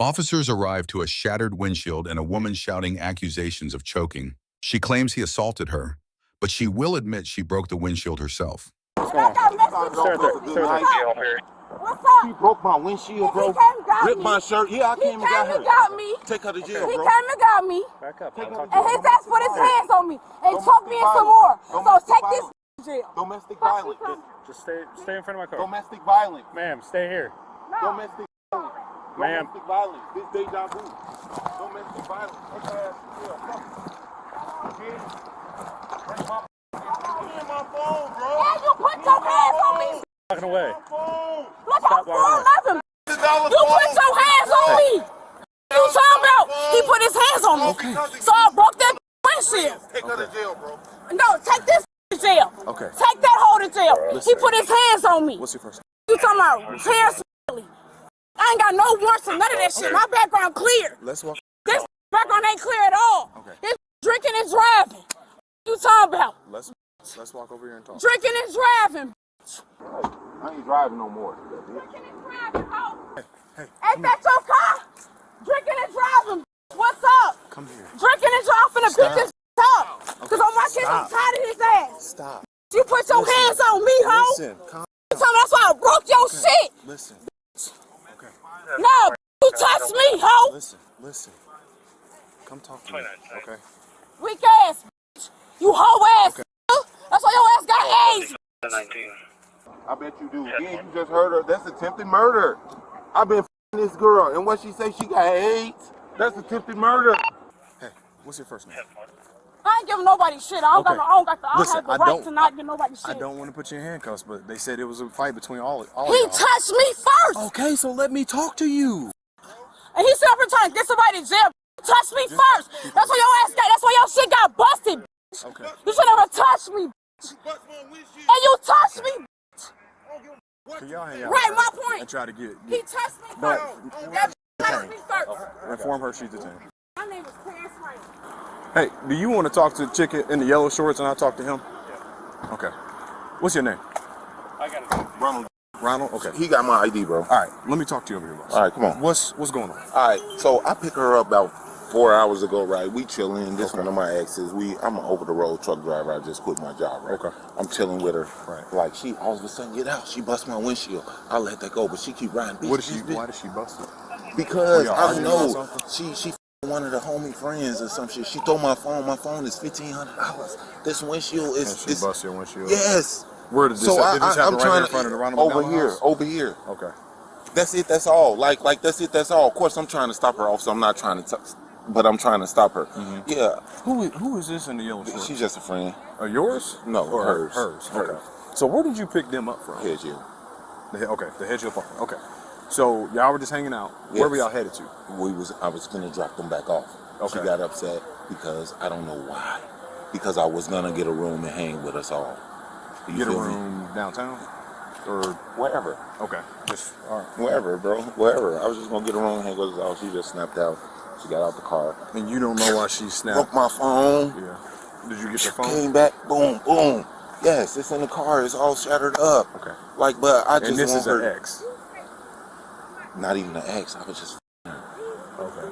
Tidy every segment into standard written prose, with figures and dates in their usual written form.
Officers arrive to a shattered windshield and a woman shouting accusations of choking. She claims he assaulted her, but she will admit she broke the windshield herself. What's going on? Start there. What's up? She broke my windshield, bro. Ripped my shirt. Yeah, I came and got her. He got me. Take her to jail, bro. He came and got me. Back up. And his ass put his hands on me and choked me in some more. So take this to jail. Domestic violence. Just stay in front of my car. Domestic violence. Ma'am, stay here. No. Domestic violence. Ma'am. Domestic violence. This deja vu. Domestic violence. Take her ass to jail. Bring my phone, bro. And you put your hands on me. Walking away. Look, I'm 4'11". You put your hands on me. You talking about? He put his hands on me. Okay. So I broke that windshield. Take her to jail, bro. No, take this to jail. Okay. Take that hoe to jail. Listen. He put his hands on me. What's your first name? You talking about Terrence? I ain't got no warrants or none of that shit. My background clear. Let's walk. This background ain't clear at all. Okay. It's drinking and driving. You talking about? Let's walk over here and talk. Drinking and driving. I ain't driving no more. Drinking and driving, hoe. Hey, Ain't that your car? Drinking and driving. What's up? come here. Drinking and driving to beat this up. Cause on my kids, I'm tired of his ass. Stop. You put your hands on me, hoe. Listen. Calm. That's why I broke your shit. Listen. Okay. No, you touch me, hoe. Listen. Come talk to me. Okay. Weak ass, bitch. You hoe ass. Okay. That's why your ass got AIDS. 19. I bet you do. Again, you just heard her. That's attempted murder. I've been f***ing this girl, and what she say she got AIDS? That's attempted murder. Hey, what's your first name? I ain't giving nobody shit. I don't Okay. have the right to not give nobody shit. I don't want to put you in handcuffs, but they said it was a fight between all He of y'all. touched me first. Okay, so let me talk to you. And he said every time, get somebody to jail. He touched me first. That's why your ass got, that's why your shit got busted. Okay. You should never touch me. And you touched me. Can y'all hang out? Right, my point. And try to get. He touched me But- first. That touched me first. Inform her she's detained. My name is Clarence Rain. Hey, do you want to talk to the chick in the yellow shorts and I'll talk to him? Yeah. Okay. What's your name? I got it. Ronald. Ronald? Okay. He got my ID, bro. All right, let me talk to you over here, boss. All right, come on. What's going on? All right, so I picked her up about 4 hours ago, right? We chilling. This one of my exes. I'm an over-the-road truck driver. I just quit my job, right? Okay. I'm chilling with her. Right. Like, she all of a sudden get out. She bust my windshield. I let that go, but she keep riding. Bitch, Why did she bust it? Because y'all I don't arguing or know. something? She one of the homie friends or some shit. She stole my phone. My phone is $1,500. This windshield is. And she bust your windshield? Yes. Where did this So happen? Did this happen I'm right trying here in front of the Ronald over McDonald here, house? over here. Okay. That's it. That's all. Like that's it. That's all. Of course, I'm trying to stop her off, so I'm not trying to, but I'm trying to stop her. Mm-hmm. Yeah. Who is this in the yellow shorts? She's just a friend. Yours? No, Or hers. Hers. Hers. Okay. So where did you pick them up from? Here's you. The Hedgehill Park. Okay. So y'all were just hanging out. Yes. Where were y'all headed to? I was gonna drop them back off. Okay. She got upset because I don't know why. Because I was gonna get a room and hang with us all. You Get a feel me? room downtown? Or Wherever. okay. Just all right. Wherever, bro. Wherever. I was just gonna get a room and hang with us all. She just snapped out. She got out the car. And you don't know why she snapped. Broke my phone. Yeah. Did you get your phone? Came back. Boom, boom. Yes, it's in the car. It's all shattered up. Okay. Like, but I just And this want is an her. ex. Not even an ex. I was just. Okay.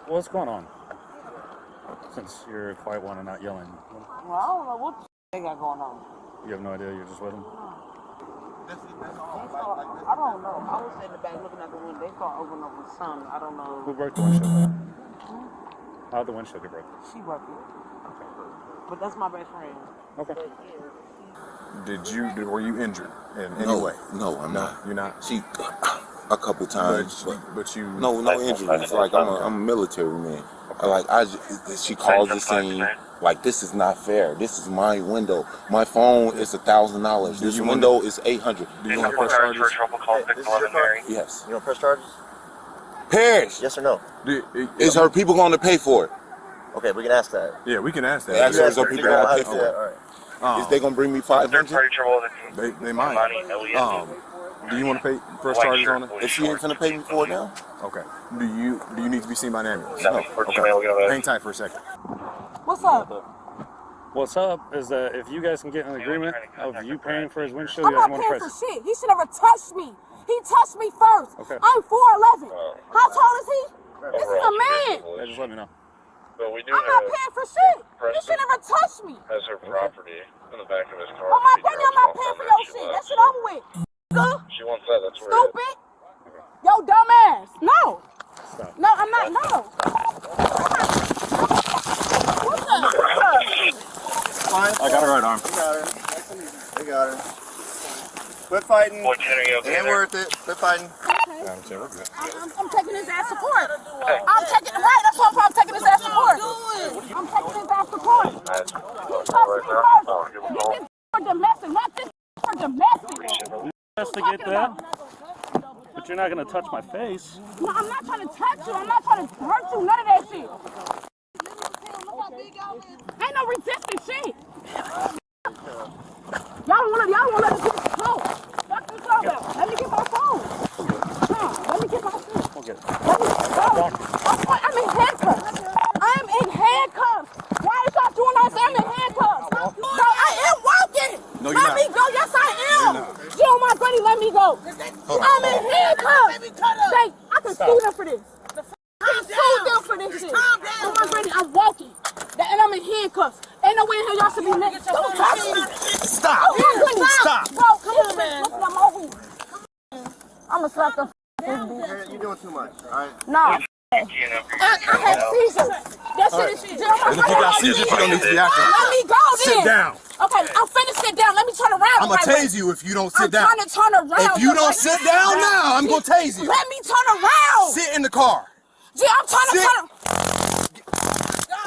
What's going on? Since you're a quiet one and not yelling, Well, I don't know what they got going on. you have no idea. You're just with him. I don't know. I was in the back looking at the window. They started opening up with something. I don't know. Who broke the windshield? How'd the windshield get broken? She broke it. But that's my best friend. Okay. Were you injured in any No, way? no, I'm not. You're not. She, a couple times, But you. no injuries. Like I'm a military man. Like she calls the scene. Like, this is not fair. This is my window. My phone is $1,000. This window is $800. Do you want to press charges? Yes. You don't press charges? Paris. Yes or no? Is her people going to pay for it? Okay, we can ask that. Yeah, we can ask that. Ask her, is her people going to pay Yeah, for it? all right. Is they going to bring me 500? They might. Do you want to press charges on it? If she ain't going to pay me for it now? Okay. Do you need to be seen by an ambulance? No. Okay. Hang tight for a second. What's up? What's up is that if you guys can get an agreement of you paying for his windshield, I'm you guys not want to paying press for shit. He should never touched me. He touched me first. Okay. I'm 4'11". How tall is he? This is a man. Yeah, just let me know. But we do I'm not paying for shit. You should never touch me. has her property in the back of his car. Oh my God, I'm not paying for your shit. That shit over with. She wants that. That's where Stupid. Yo, dumbass. No. Stop. No, I'm not. No. What the? I got her right arm. We got her. Quit fighting. What, Ken, are you okay Ain't there? worth it. Quit fighting. Okay. I'm taking his ass to court. I'm taking right. That's why I'm taking his ass to court. I'm taking his ass to court. He touched me first. This is for domestic, not this for domestic. Investigate that. But you're not gonna touch my face. No, I'm not trying to touch you. I'm not trying to hurt you. None of that shit. Ain't no resisting shit. Y'all wanna let us get the phone. Fuck you talking about. Let me get my phone. Let me get my shit. Okay. Let me go. I'm in handcuffs. I'm in handcuffs. Why is y'all doing all this? I'm in handcuffs. No, I am walking. No, you're let not. me go. Yes, I am. Jill, my buddy, let me go. I'm in handcuffs. I can sue them for this. I can sue them for this shit. Oh, my buddy, I'm walking. And I'm in handcuffs. Ain't no way in here y'all should be next. Don't touch me. Stop. Oh, my goodness. Stop. Bro, come on, man. Listen, I'm over here. I'm gonna slap the bitch. You're doing too much. All right. No. I have seizures. That shit is Jill, my And if you got seizures, you don't need to be acting. let me go then. Sit down. Okay, I'm finna sit down. Let me turn around. I'm gonna tase you if you don't sit down. I'm trying to turn around. If you don't sit down now, I'm gonna tase you. Let me turn around. Sit in the car. Gee, I'm trying to Sit. turn.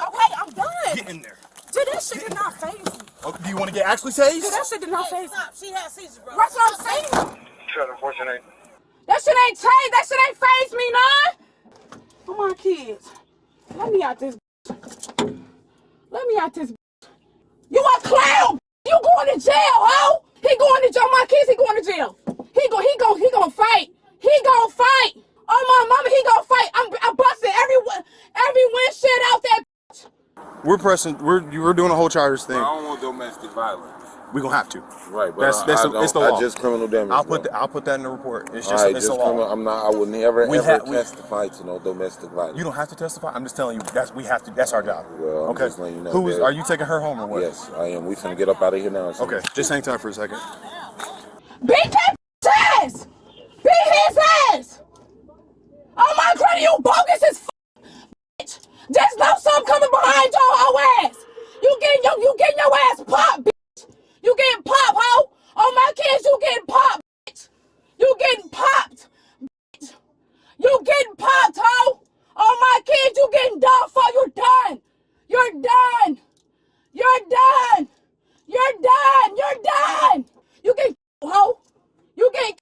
Okay, I'm done. Get in there. Dude, that shit did not phase me. Okay, do you want to get actually tased? Dude, that shit did not phase me. She has seizures, bro. That's what I'm saying. Shut unfortunately. That shit ain't changed. That shit ain't phase me, none. Come on, kids. Let me out this. Let me out this. You a clown. You going to jail, ho? He going to jail. My kids, he going to jail. He gonna fight. He gonna fight. Oh my mama, he gonna fight. I'm busting every windshield out there. We're doing a whole charters thing. I don't want domestic violence. We're gonna have to. Right, but It's the law. just criminal damage. I'll put that in the report. It's All just right, it's just the law. criminal. I would never We ever we- testify to no domestic violence. You don't have to testify. I'm just telling you we have to. That's our job. Well, I'm okay. just letting you know that- Are you taking her home or what? Yes, I am. We finna get up out of here now. So. Okay. Just hang tight for a second. Beat his ass. Beat his ass. Oh my God, you bogus as bitch. There's no something coming behind your whole ass. You getting your ass popped, bitch. You getting popped, ho. Oh my kids, you getting popped, bitch. You getting popped, bitch. You getting popped, ho. Oh my kids, you getting done for. You're done. You're done. You're done. You're done. You're done. You getting ho. You getting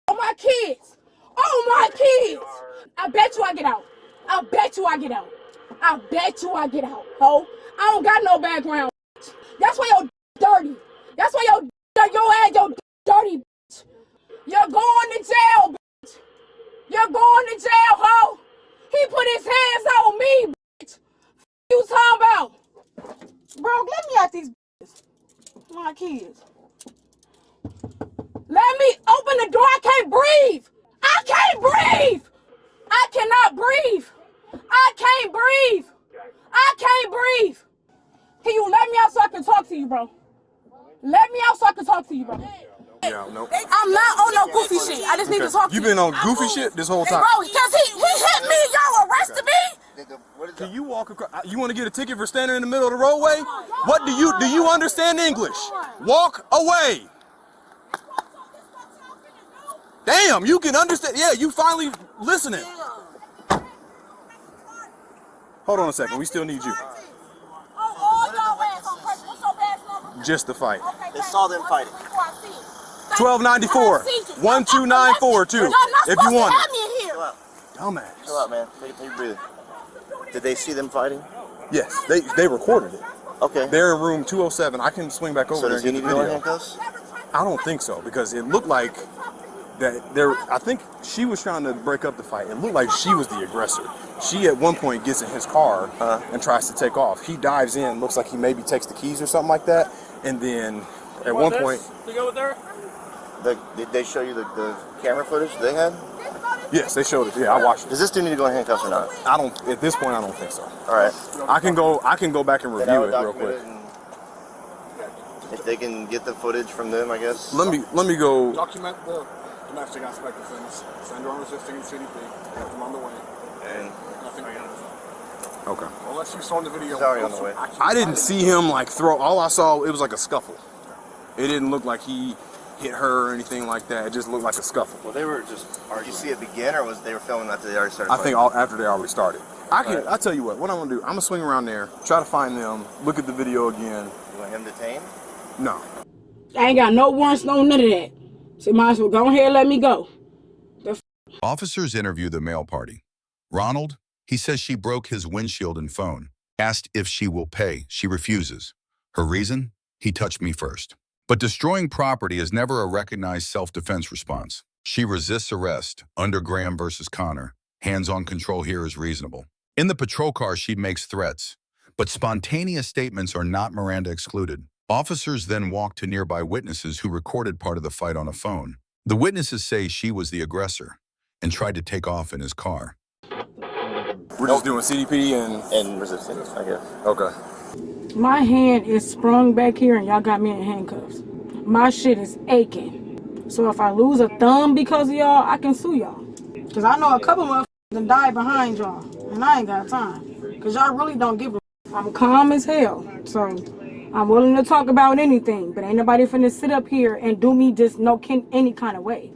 on my kids. Oh my kids. I bet you I get out. I bet you I get out. I bet you I get out, ho. I don't got no background. That's why you're dirty. That's why your ass, you're dirty, bitch. You're going to jail, bitch. You're going to jail, ho. He put his hands on me, bitch. You talking about? Bro, let me out these bitches. My kids. Let me open the door. I can't breathe. I can't breathe. I cannot breathe. I can't breathe. I can't breathe. Can you let me out so I can talk to you, bro? Let me out so I can talk to you, bro. Yeah, no. I'm not on no goofy shit. I just need to talk to you. You've been on goofy shit this whole time. Bro, because he hit me. Y'all arrested me? Can you walk across? You want to get a ticket for standing in the middle of the roadway? What do you understand English? Walk away. Damn, you can understand. Yeah, you finally listening. Hold on a second. We still need you. Just the fight. They saw them fighting. 1294. 1294 too. If you want it. Chill out. Dumbass. Chill out, man. Take a breather. Did they see them fighting? Yes, they recorded it. Okay. They're in room 207. I can swing back over So there does and he get need the to go in video. handcuffs? I don't think so because it looked like that there. I think she was trying to break up the fight. It looked like she was the aggressor. She at one point gets in his car and tries to take off. He dives in. Looks like he maybe takes the keys or something like that. And then at one point, To go with her? Did they show you the camera footage they had? Yes, they showed it. Yeah, I watched it. Does this dude need to go in handcuffs or not? I don't. At this point, I don't think so. All right. I can go back and review it real quick. If they can get the footage from them, I guess. Let me go. Document the domestic aspect of things. Send your own resisting in CDP. Have them on the way. And nothing I got. Okay. Unless you saw in the video. He's already on the way. I didn't see him like throw. All I saw, it was like a scuffle. It didn't look like he hit her or anything like that. It just looked like a scuffle. Well, they were just. Did you see it begin, or was they were filming after they already started? I think after they already started. I'll tell you what I'm gonna do. I'm gonna swing around there, try to find them, look at the video again. You want him detained? No. I ain't got no warrants, no none of that. So you might as well go ahead and let me go. Officers interview the male party. Ronald, he says she broke his windshield and phone. Asked if she will pay, she refuses. Her reason? He touched me first. But destroying property is never a recognized self-defense response. She resists arrest. Under Graham versus Connor, hands-on control here is reasonable. In the patrol car, she makes threats. But spontaneous statements are not Miranda excluded. Officers then walk to nearby witnesses who recorded part of the fight on a phone. The witnesses say she was the aggressor and tried to take off in his car. We're just doing CDP and resistance, I guess. Okay. My hand is sprung back here and y'all got me in handcuffs. My shit is aching. So if I lose a thumb because of y'all, I can sue y'all. Because I know a couple motherfuckers done died behind y'all. And I ain't got time. Because y'all really don't give a I'm calm as hell. So I'm willing to talk about anything. But ain't nobody finna sit up here and do me just any kind of way.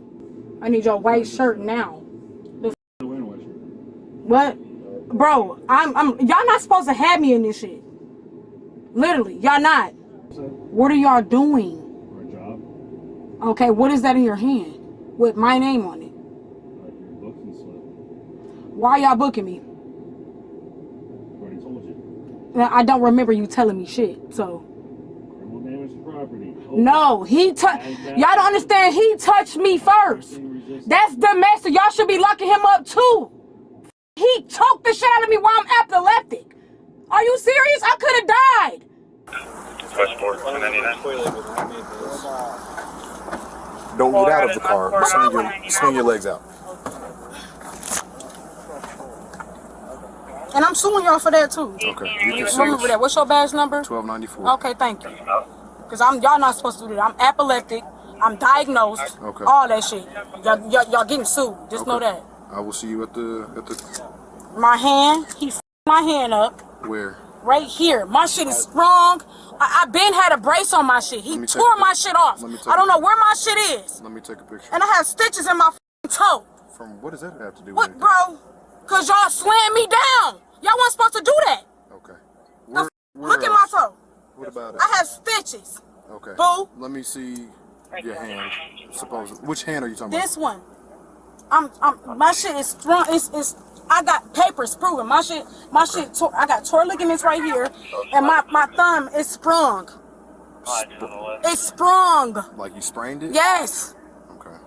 I need your white shirt now. What? Bro, y'all not supposed to have me in this shit. Literally, y'all not. What are y'all doing? For a job. Okay, what is that in your hand? With my name on it? Your booking slip. Why y'all booking me? Already told you. I don't remember you telling me shit, so. Criminal damage to property. No, y'all don't understand, he touched me first. That's domestic. Y'all should be locking him up too. He choked the shit out of me while I'm epileptic. Are you serious? I could have died. Don't get out of the car. Swing your legs out. And I'm suing y'all for that too. Okay. You can Remember that. What's your badge number? 1294. Okay, thank you. Because y'all not supposed to do that. I'm epileptic. I'm diagnosed. Okay. All that shit. Y'all getting sued. Just know that. I will see you at the. My hand. He my hand up. Where? Right here. My shit is strong. I been had a brace on my shit. He tore my shit off. I don't know where my shit is. Let me take a picture. And I have stitches in my toe. From what does that have to do with What, anything? bro? Cause y'all slammed me down. Y'all wasn't supposed to do that. Okay. Look at my toe. What about it? I have stitches. Okay. Boo. Let me see your hand. Which hand are you talking This one. My shit is strong. It's I got papers proving my shit I got torn ligaments right here, and my thumb is sprung. It's sprung. about? Like you sprained it? Yes. Okay.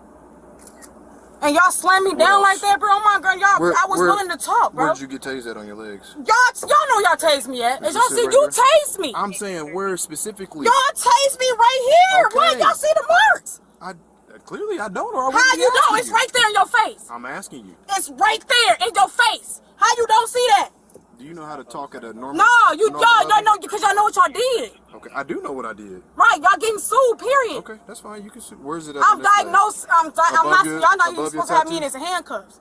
And y'all slammed me down like that, bro. Oh my God, y'all! I was willing to talk, bro. Where did you get tased at on your legs? Y'all know y'all tased me at. As y'all see, right you here? tased me. I'm saying where specifically? Y'all tased me right here. Okay. Why y'all see the marks? Clearly I don't. Or I How wouldn't be you don't? asking It's you. right there in your face. I'm asking you. It's right there in your face. How you don't see that? Do you know how to talk at a normal? No, y'all know because y'all know what y'all did. Okay, I do know what I did. Right, y'all getting sued. Period. Okay, that's fine. You can. Where's it at? I'm diagnosed. I'm not. your- Y'all not even above your supposed to have me in tattoo? as handcuffs.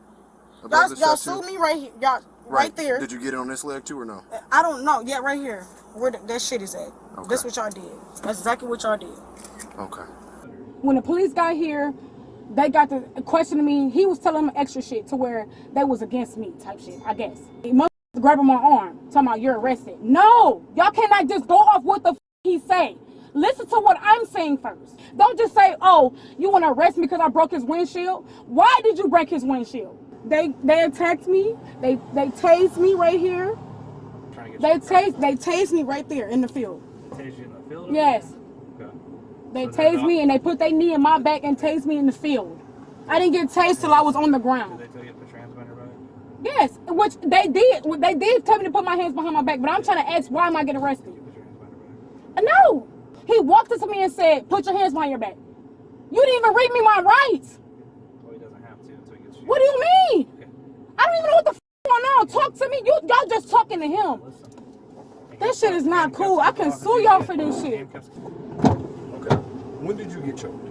Above this Y'all tattoo? sued me right here. Y'all right there. Did you get it on this leg too or no? I don't know. Yeah, right here. Where that shit is at. Okay. That's what y'all did. That's exactly what y'all did. Okay. When the police got here, they got to questioning me. He was telling them extra shit to where they was against me type shit, I guess. He must grab him my arm, talking about you're arrested. No, y'all cannot just go off what the he say. Listen to what I'm saying first. Don't just say, oh, you want to arrest me because I broke his windshield. Why did you break his windshield? They attacked me. They tased me right here. They tased me right there in the field. Tased you in the field? Yes. They tased me and they put their knee in my back and tased me in the field. I didn't get tased till I was on the ground. Did they tell you to put your hands behind your back? Yes, which they did. They did tell me to put my hands behind my back, but I'm trying to ask, why am I getting arrested? Put your hands behind your back. No. He walked up to me and said, put your hands behind your back. You didn't even read me my rights. Well, he doesn't have to until he gets you. What do you mean? Okay. I don't even know what the f going on. Talk to me. Y'all just talking to him. That shit is not cool. I can sue y'all for this shit. Okay. When did you get choked?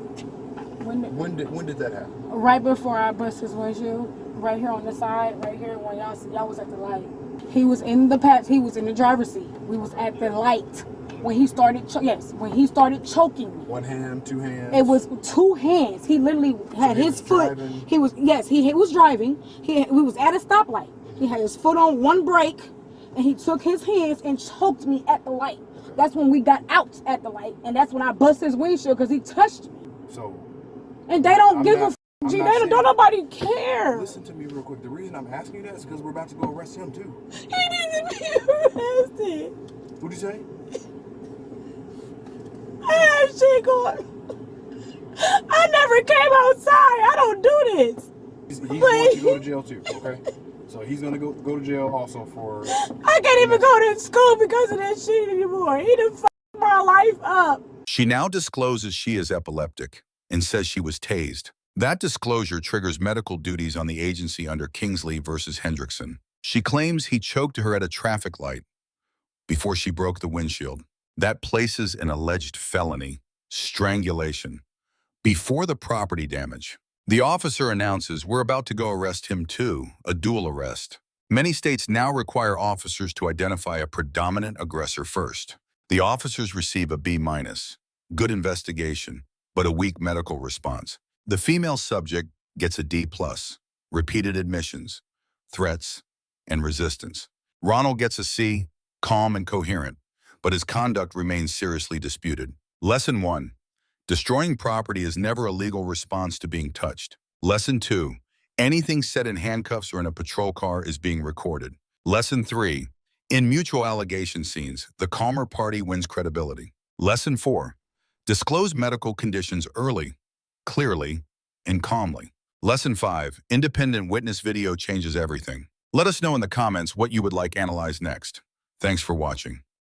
When did that happen? Right before I bust his windshield, right here on the side, right here when y'all was at the light. He was in the he was in the driver's seat. We was at the light when he started. When he started choking me. One hand, two hands. It was two hands. He literally had his foot. Driving. He was driving. We was at a stoplight. He had his foot on one brake, and he took his hands and choked me at the light. That's when we got out at the light, and that's when I bust his windshield because he touched me. So. And they don't give a f. G, don't nobody care. Listen to me real quick. The reason I'm asking you that is because we're about to go arrest him too. He needs to be arrested. What'd you say? I have shit going. I never came outside. I don't do this. He's going to go to jail too. Okay. So he's gonna go to jail also for. I can't even go to school because of that shit anymore. He done f***ed my life up. She now discloses she is epileptic and says she was tased. That disclosure triggers medical duties on the agency under Kingsley versus Hendrickson. She claims he choked her at a traffic light before she broke the windshield. That places an alleged felony, strangulation, before the property damage. The officer announces we're about to go arrest him too, a dual arrest. Many states now require officers to identify a predominant aggressor first. The officers receive a B-, good investigation, but a weak medical response. The female subject gets a D+, repeated admissions, threats, and resistance. Ronald gets a C, calm and coherent, but his conduct remains seriously disputed. Lesson 1. Destroying property is never a legal response to being touched. Lesson 2. Anything said in handcuffs or in a patrol car is being recorded. Lesson 3. In mutual allegation scenes, the calmer party wins credibility. Lesson 4. Disclose medical conditions early, clearly, and calmly. Lesson 5. Independent witness video changes everything. Let us know in the comments what you would like analyzed next. Thanks for watching.